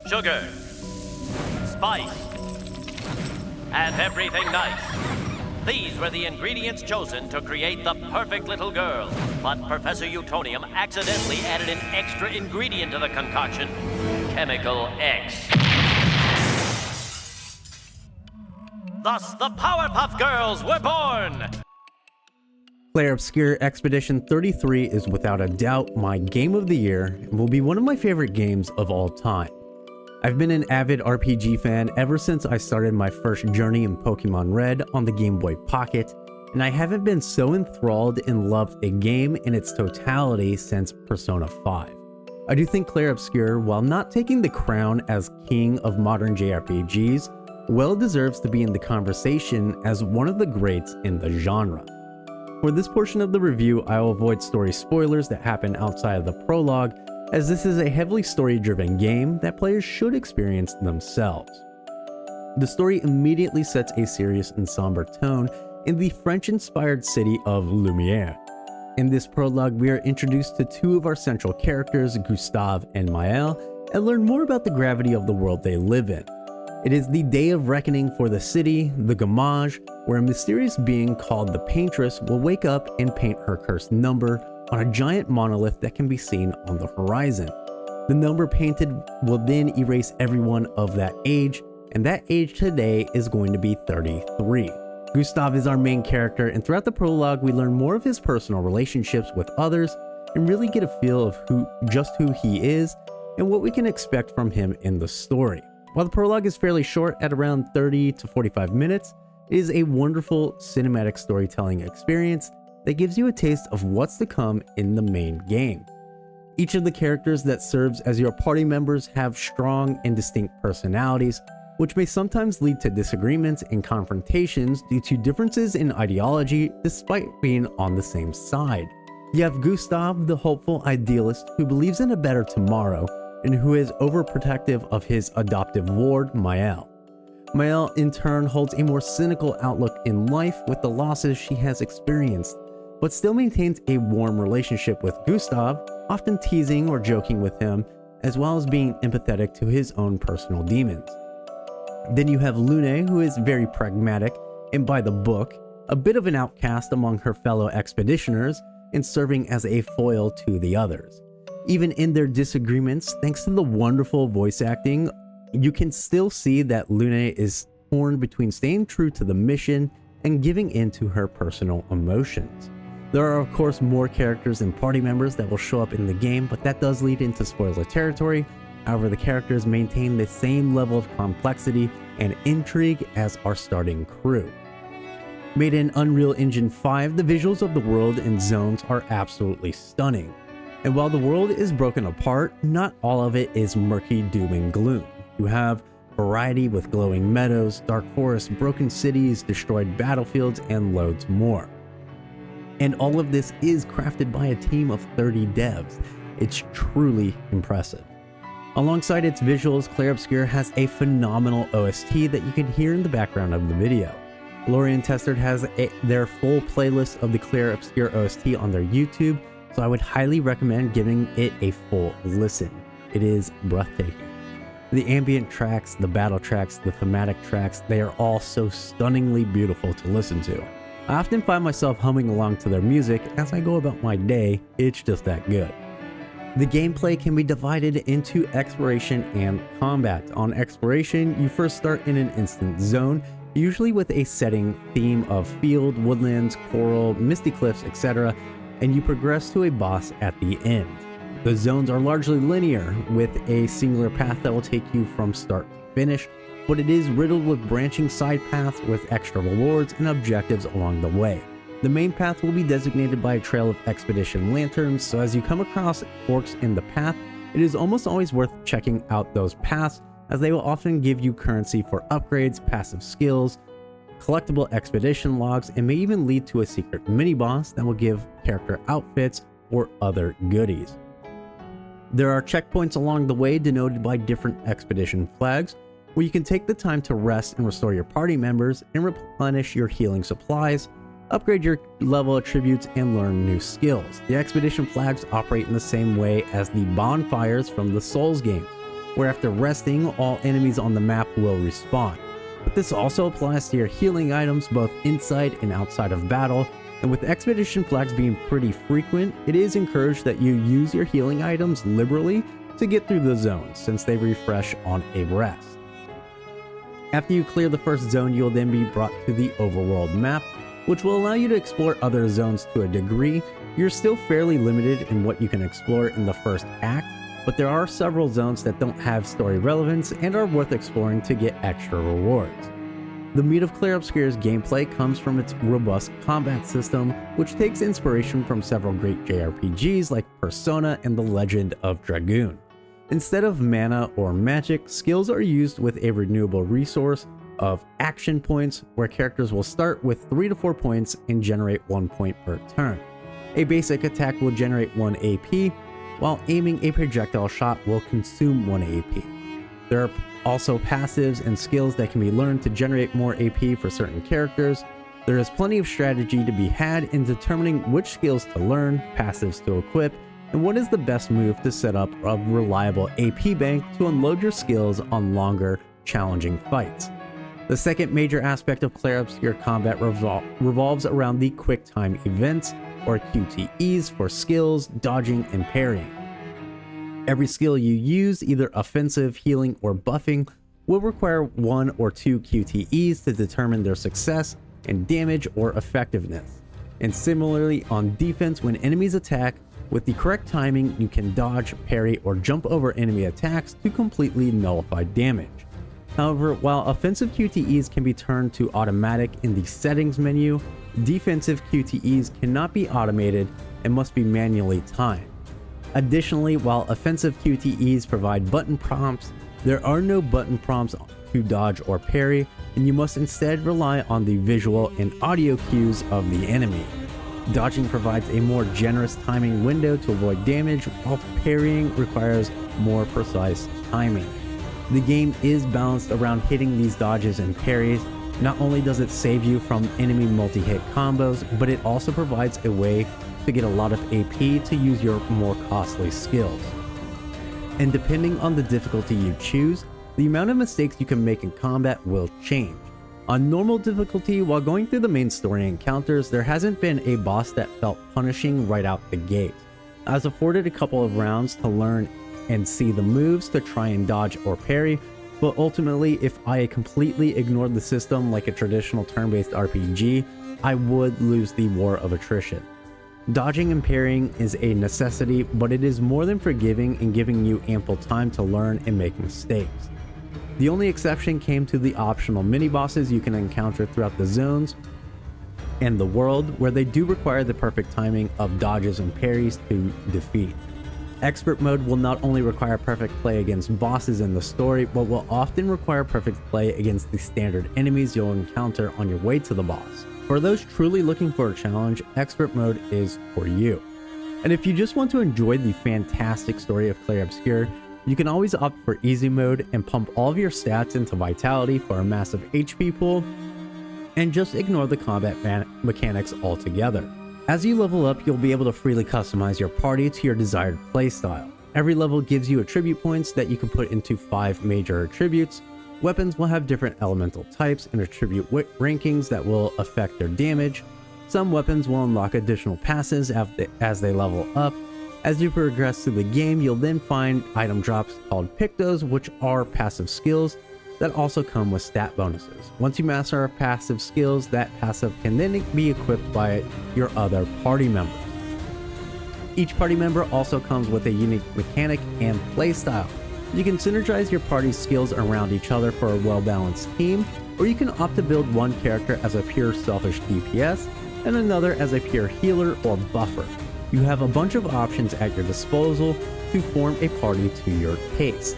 sugar, spice, and everything nice. These were the ingredients chosen to create the perfect little girl. But Professor Utonium accidentally added an extra ingredient to the concoction, Chemical X. Thus, the Powerpuff Girls were born! Clair Obscur Expedition 33 is without a doubt my game of the year and will be one of my favorite games of all time. I've been an avid RPG fan ever since I started my first journey in Pokemon Red on the Game Boy Pocket, and I haven't been so enthralled and loved a game in its totality since Persona 5. I do think Clair Obscur, while not taking the crown as king of modern JRPGs, well deserves to be in the conversation as one of the greats in the genre. For this portion of the review, I will avoid story spoilers that happen outside of the prologue, as this is a heavily story-driven game that players should experience themselves. The story immediately sets a serious and somber tone in the French-inspired city of Lumiere. In this prologue, we are introduced to two of our central characters, Gustave and Maëlle, and learn more about the gravity of the world they live in. It is the day of reckoning for the city, the Gamage, where a mysterious being called the Paintress will wake up and paint her cursed number on a giant monolith that can be seen on the horizon. The number painted will then erase everyone of that age, and that age today is going to be 33. Gustave is our main character, and throughout the prologue we learn more of his personal relationships with others and really get a feel of who he is and what we can expect from him in the story. While the prologue is fairly short at around 30 to 45 minutes, it is a wonderful cinematic storytelling experience that gives you a taste of what's to come in the main game. Each of the characters that serves as your party members have strong and distinct personalities, which may sometimes lead to disagreements and confrontations due to differences in ideology despite being on the same side. You have Gustave, the hopeful idealist who believes in a better tomorrow and who is overprotective of his adoptive ward, Maëlle. Maëlle, in turn, holds a more cynical outlook in life with the losses she has experienced, but still maintains a warm relationship with Gustave, often teasing or joking with him, as well as being empathetic to his own personal demons. Then you have Lune, who is very pragmatic and by the book, a bit of an outcast among her fellow expeditioners, and serving as a foil to the others. Even in their disagreements, thanks to the wonderful voice acting, you can still see that Lune is torn between staying true to the mission and giving in to her personal emotions. There are of course more characters and party members that will show up in the game, but that does lead into spoiler territory. However, the characters maintain the same level of complexity and intrigue as our starting crew. Made in Unreal Engine 5, the visuals of the world and zones are absolutely stunning. And while the world is broken apart, not all of it is murky doom and gloom. You have variety with glowing meadows, dark forests, broken cities, destroyed battlefields, and loads more. And all of this is crafted by a team of 30 devs. It's truly impressive. Alongside its visuals, Clair Obscur has a phenomenal OST that you can hear in the background of the video. Lorian Tester has their full playlist of the Clair Obscur OST on their YouTube, so I would highly recommend giving it a full listen. It is breathtaking. The ambient tracks, the battle tracks, the thematic tracks, they are all so stunningly beautiful to listen to. I often find myself humming along to their music as I go about my day. It's just that good. The gameplay can be divided into exploration and combat. On exploration, you first start in an instant zone, usually with a setting theme of field, woodlands, coral, misty cliffs, etc., and you progress to a boss at the end. The zones are largely linear, with a singular path that will take you from start to finish, but it is riddled with branching side paths with extra rewards and objectives along the way. The main path will be designated by a trail of expedition lanterns, so as you come across forks in the path, it is almost always worth checking out those paths, as they will often give you currency for upgrades, passive skills, collectible expedition logs, and may even lead to a secret mini-boss that will give character outfits or other goodies. There are checkpoints along the way denoted by different expedition flags, where you can take the time to rest and restore your party members and replenish your healing supplies, upgrade your level attributes, and learn new skills. The expedition flags operate in the same way as the bonfires from the Souls games. where after resting, all enemies on the map will respawn. But this also applies to your healing items both inside and outside of battle, and with expedition flags being pretty frequent, it is encouraged that you use your healing items liberally to get through the zones, since they refresh on a rest. After you clear the first zone, you'll then be brought to the overworld map, which will allow you to explore other zones to a degree. You're still fairly limited in what you can explore in the first act, but there are several zones that don't have story relevance and are worth exploring to get extra rewards. The meat of Clair Obscur's gameplay comes from its robust combat system, which takes inspiration from several great JRPGs like Persona and The Legend of Dragoon. Instead of mana or magic, skills are used with a renewable resource of action points, where characters will start with 3 to 4 points and generate 1 point per turn. A basic attack will generate 1 AP, while aiming a projectile shot will consume 1 AP. There are also passives and skills that can be learned to generate more AP for certain characters. There is plenty of strategy to be had in determining which skills to learn, passives to equip, and what is the best move to set up a reliable AP bank to unload your skills on longer, challenging fights. The second major aspect of Clair Obscur combat revolves around the quick time events, or QTEs, for skills, dodging, and parrying. Every skill you use, either offensive, healing, or buffing, will require 1 or 2 QTEs to determine their success and damage or effectiveness. And similarly, on defense, when enemies attack, with the correct timing, you can dodge, parry, or jump over enemy attacks to completely nullify damage. However, while offensive QTEs can be turned to automatic in the settings menu, defensive QTEs cannot be automated and must be manually timed. Additionally, while offensive QTEs provide button prompts, there are no button prompts to dodge or parry, and you must instead rely on the visual and audio cues of the enemy. Dodging provides a more generous timing window to avoid damage, while parrying requires more precise timing. The game is balanced around hitting these dodges and parries. Not only does it save you from enemy multi-hit combos, but it also provides a way to get a lot of AP to use your more costly skills. And depending on the difficulty you choose, the amount of mistakes you can make in combat will change. On normal difficulty, while going through the main story encounters, there hasn't been a boss that felt punishing right out the gate. I was afforded a couple of rounds to learn and see the moves to try and dodge or parry, but ultimately, if I completely ignored the system like a traditional turn-based RPG, I would lose the war of attrition. Dodging and parrying is a necessity, but it is more than forgiving and giving you ample time to learn and make mistakes. The only exception came to the optional mini-bosses you can encounter throughout the zones and the world, where they do require the perfect timing of dodges and parries to defeat. Expert mode will not only require perfect play against bosses in the story, but will often require perfect play against the standard enemies you'll encounter on your way to the boss. For those truly looking for a challenge, Expert mode is for you. And if you just want to enjoy the fantastic story of Clair Obscur, you can always opt for easy mode and pump all of your stats into vitality for a massive HP pool, and just ignore the combat mechanics altogether. As you level up, you'll be able to freely customize your party to your desired playstyle. Every level gives you attribute points that you can put into 5 major attributes. Weapons will have different elemental types and attribute rankings that will affect their damage. Some weapons will unlock additional passes as they level up. As you progress through the game, you'll then find item drops called Pictos, which are passive skills that also come with stat bonuses. Once you master passive skills, that passive can then be equipped by your other party members. Each party member also comes with a unique mechanic and playstyle. You can synergize your party's skills around each other for a well-balanced team, or you can opt to build one character as a pure selfish DPS and another as a pure healer or buffer. You have a bunch of options at your disposal to form a party to your taste.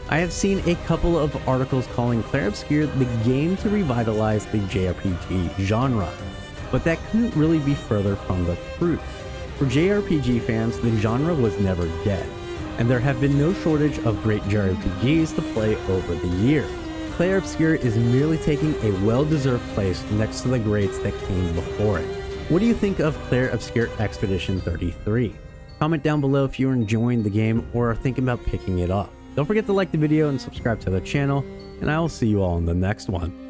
I have seen a couple of articles calling Clair Obscur the game to revitalize the JRPG genre, but that couldn't really be further from the truth. For JRPG fans, the genre was never dead, and there have been no shortage of great JRPGs to play over the years. Clair Obscur is merely taking a well-deserved place next to the greats that came before it. What do you think of Clair Obscur Expedition 33? Comment down below if you're enjoying the game or are thinking about picking it up. Don't forget to like the video and subscribe to the channel, and I will see you all in the next one.